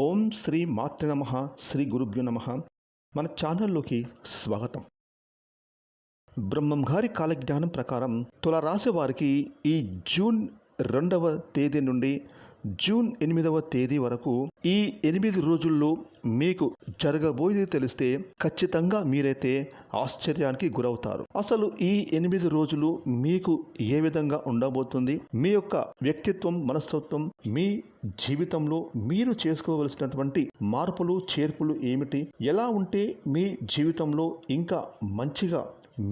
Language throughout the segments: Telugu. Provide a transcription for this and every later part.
ఓం శ్రీ మాతృ నమః శ్రీ గురుభ్యో నమః. మన ఛానల్లోకి స్వాగతం. బ్రహ్మం గారి కాలజ్ఞానం ప్రకారం తులారాశి వారికి ఈ జూన్ 2వ తేదీ నుండి జూన్ 8వ తేదీ వరకు ఈ 8 రోజుల్లో మీకు జరగబోయేది తెలిస్తే ఖచ్చితంగా మీరైతే ఆశ్చర్యానికి గురవుతారు. అసలు ఈ 8 రోజులు మీకు ఏ విధంగా ఉండబోతుంది, మీ యొక్క వ్యక్తిత్వం, మనస్తత్వం, మీ జీవితంలో మీరు చేసుకోవలసినటువంటి మార్పులు చేర్పులు ఏమిటి, ఎలా ఉంటే మీ జీవితంలో ఇంకా మంచిగా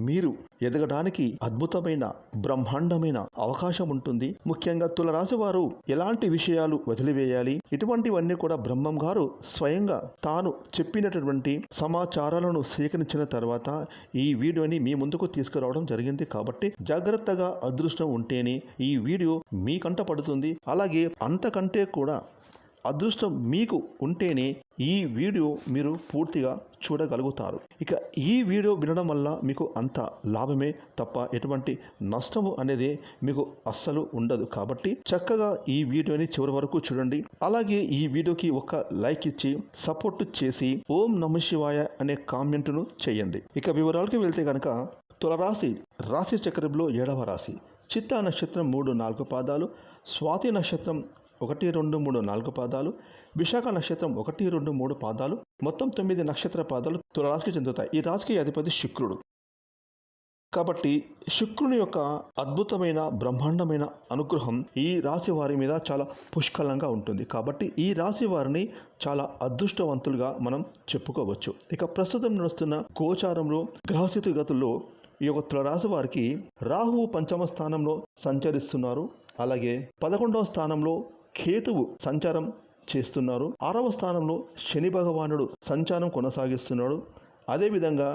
మీరు ఎదగడానికి అద్భుతమైన బ్రహ్మాండమైన అవకాశం ఉంటుంది. ముఖ్యంగా తులరాశి వారు ఎలాంటి విషయాలు వదిలివేయాలి, ఇటువంటివన్నీ కూడా బ్రహ్మం గారు స్వయంగా తాను చెప్పినటువంటి సమాచారాలను సేకరించిన తర్వాత ఈ వీడియోని మీ ముందుకు తీసుకురావడం జరిగింది. కాబట్టి జాగ్రత్తగా అదృష్టం ఉంటేనే ఈ వీడియో మీ కంట పడుతుంది. అలాగే అంతకంటే కూడా అదృష్టం మీకు ఉంటేనే ఈ వీడియో మీరు పూర్తిగా చూడగలుగుతారు. ఇక ఈ వీడియో వినడం వల్ల మీకు అంత లాభమే తప్ప ఎటువంటి నష్టము అనేది మీకు అస్సలు ఉండదు. కాబట్టి చక్కగా ఈ వీడియోని చివరి వరకు చూడండి. అలాగే ఈ వీడియోకి ఒక లైక్ ఇచ్చి సపోర్ట్ చేసి ఓం నమః శివాయ అనే కామెంట్ను చేయండి. ఇక వివరాలకు వెళ్తే కనుక తులరాశి రాశి చక్రంలో 7వ రాశి. చిత్తా నక్షత్రం 3-4 పాదాలు, స్వాతి నక్షత్రం 1, 2, 3, 4 పాదాలు, విశాఖ నక్షత్రం 1, 2, 3 పాదాలు, మొత్తం 9 నక్షత్ర పాదాలు తులరాశికి చెందుతాయి. ఈ రాశికి అధిపతి శుక్రుడు. కాబట్టి శుక్రుని యొక్క అద్భుతమైన బ్రహ్మాండమైన అనుగ్రహం ఈ రాశి వారి మీద చాలా పుష్కలంగా ఉంటుంది. కాబట్టి ఈ రాశి వారిని చాలా అదృష్టవంతులుగా మనం చెప్పుకోవచ్చు. ఇక ప్రస్తుతం నడుస్తున్న గోచారంలో గ్రహస్థితి గతుల్లో ఈ యొక్క తులరాశి వారికి రాహువు 5వ స్థానంలో సంచరిస్తున్నారు. అలాగే 11వ స్థానంలో కేతువు సంచారం చేస్తున్నారు. 6వ స్థానంలో శని భగవానుడు సంచారం కొనసాగిస్తున్నాడు. అదేవిధంగా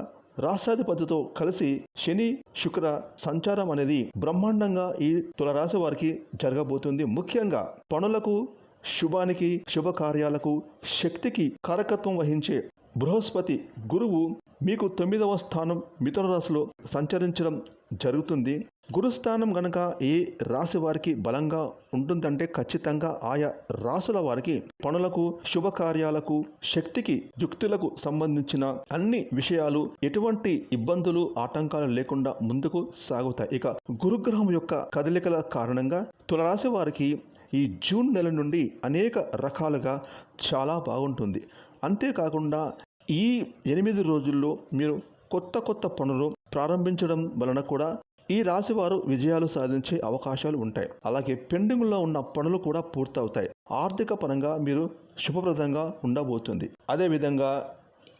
రాష్ట్రాధిపతితో కలిసి శని శుక్ర సంచారం అనేది బ్రహ్మాండంగా ఈ తులరాశి వారికి జరగబోతుంది. ముఖ్యంగా పనులకు, శుభానికి, శుభకార్యాలకు, శక్తికి కారకత్వం వహించే బృహస్పతి గురువు మీకు 9వ స్థానం మిథున రాశిలో సంచరించడం జరుగుతుంది. గురుస్థానం గనక ఏ రాశి వారికి బలంగా ఉంటుందంటే ఖచ్చితంగా ఆయా రాశుల వారికి పనులకు, శుభకార్యాలకు, శక్తికి, యుక్తులకు సంబంధించిన అన్ని విషయాలు ఎటువంటి ఇబ్బందులు, ఆటంకాలు లేకుండా ముందుకు సాగుతాయి. ఇక గురుగ్రహం యొక్క కదలికల కారణంగా తులరాశి వారికి ఈ జూన్ నెల నుండి అనేక రకాలుగా చాలా బాగుంటుంది. అంతేకాకుండా ఈ 8 రోజుల్లో మీరు కొత్త పనులు ప్రారంభించడం వలన కూడా ఈ రాశి వారు విజయాలు సాధించే అవకాశాలు ఉంటాయి. అలాగే పెండింగ్లో ఉన్న పనులు కూడా పూర్తవుతాయి. ఆర్థిక పరంగా మీరు శుభప్రదంగా ఉండబోతుంది. అదేవిధంగా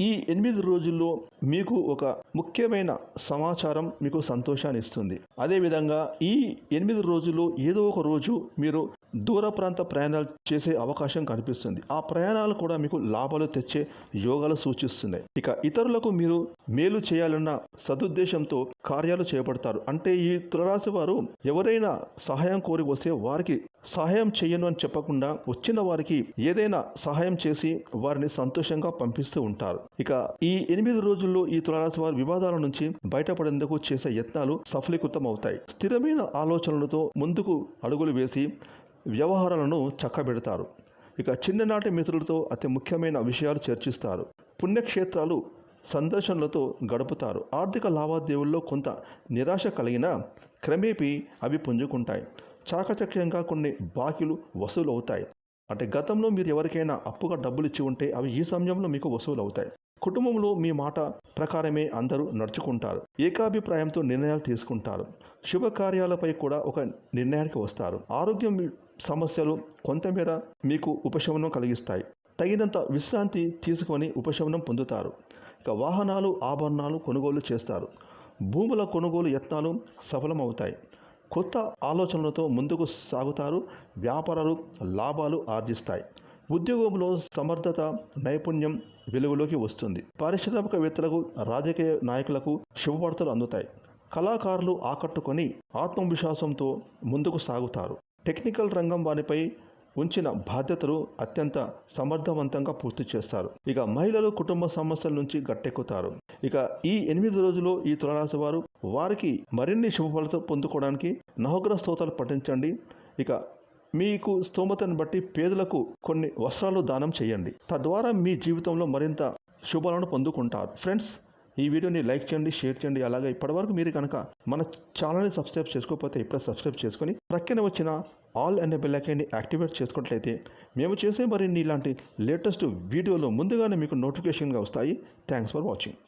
ఈ 8 రోజుల్లో మీకు ఒక ముఖ్యమైన సమాచారం మీకు సంతోషాన్ని ఇస్తుంది. అదేవిధంగా ఈ 8 రోజుల్లో ఏదో ఒక రోజు మీరు దూర ప్రాంత ప్రయాణాలు చేసే అవకాశం కనిపిస్తుంది. ఆ ప్రయాణాలు కూడా మీకు లాభాలు తెచ్చే యోగాలు సూచిస్తున్నాయి. ఇక ఇతరులకు మీరు మేలు చేయాలన్న సదుద్దేశంతో కార్యాలు చేపడతారు. అంటే ఈ తులరాశి వారు ఎవరైనా సహాయం కోరి వస్తే వారికి సహాయం చేయను అని చెప్పకుండా వచ్చిన వారికి ఏదైనా సహాయం చేసి వారిని సంతోషంగా పంపిస్తూ ఉంటారు. ఇక ఈ 8 రోజుల్లో ఈ తులరాశి వారి వివాదాల నుంచి బయటపడేందుకు చేసే యత్నాలు సఫలీకృతం అవుతాయి. స్థిరమైన ఆలోచనలతో ముందుకు అడుగులు వేసి వ్యవహారాలను చక్కబెడతారు. ఇక చిన్ననాటి మిత్రులతో అతి ముఖ్యమైన విషయాలు చర్చిస్తారు. పుణ్యక్షేత్రాలు సందర్శనలతో గడుపుతారు. ఆర్థిక లావాదేవీల్లో కొంత నిరాశ కలిగినా క్రమేపీ అవి పుంజుకుంటాయి. చాకచక్యంగా కొన్ని బాకీలు వసూలు అవుతాయి. అంటే గతంలో మీరు ఎవరికైనా అప్పుగా డబ్బులు ఇచ్చి ఉంటే అవి ఈ సమయంలో మీకు వసూలు అవుతాయి. కుటుంబంలో మీ మాట ప్రకారమే అందరూ నడుచుకుంటారు. ఏకాభిప్రాయంతో నిర్ణయాలు తీసుకుంటారు. శుభకార్యాలపై కూడా ఒక నిర్ణయానికి వస్తారు. ఆరోగ్యం సమస్యలు కొంతమేర మీకు ఉపశమనం కలిగిస్తాయి. తగినంత విశ్రాంతి తీసుకొని ఉపశమనం పొందుతారు. ఇక వాహనాలు, ఆభరణాలు కొనుగోలు చేస్తారు. భూముల కొనుగోలు యత్నాలు సఫలమవుతాయి. కొత్త ఆలోచనలతో ముందుకు సాగుతారు. వ్యాపారాలు లాభాలు ఆర్జిస్తాయి. ఉద్యోగంలో సమర్థత, నైపుణ్యం వెలుగులోకి వస్తుంది. పారిశ్రామికవేత్తలకు, రాజకీయ నాయకులకు శుభవార్తలు అందుతాయి. కళాకారులు ఆకట్టుకొని ఆత్మవిశ్వాసంతో ముందుకు సాగుతారు. టెక్నికల్ రంగం వారిపై ఉంచిన బాధ్యతలు అత్యంత సమర్థవంతంగా పూర్తి చేస్తారు. ఇక మహిళలు కుటుంబ సమస్యల నుంచి గట్టెక్కుతారు. ఇక ఈ 8 రోజుల్లో ఈ తులరాశి వారు వారికి మరిన్ని శుభ ఫలితాలు పొందుకోవడానికి నవగ్రహ స్తోత్రాలు పఠించండి. ఇక మీకు స్తోమతను బట్టి పేదలకు కొన్ని వస్త్రాలు దానం చేయండి. తద్వారా మీ జీవితంలో మరింత శుభాలను పొందుకుంటారు. ఫ్రెండ్స్, ఈ వీడియోని లైక్ చేయండి, షేర్ చేయండి. అలాగే ఇప్పటివరకు మీరు కనుక మన ఛానల్ని సబ్స్క్రైబ్ చేసుకోకపోతే ఇప్పుడే సబ్స్క్రైబ్ చేసుకొని ప్రక్కన వచ్చిన ఆల్ అనే బెల్ ఐకాన్ని యాక్టివేట్ చేసుకున్నట్లయితే మేము చేసే మరిన్ని ఇలాంటి లేటెస్ట్ వీడియోలు ముందుగానే మీకు నోటిఫికేషన్గా వస్తాయి. Thanks for watching.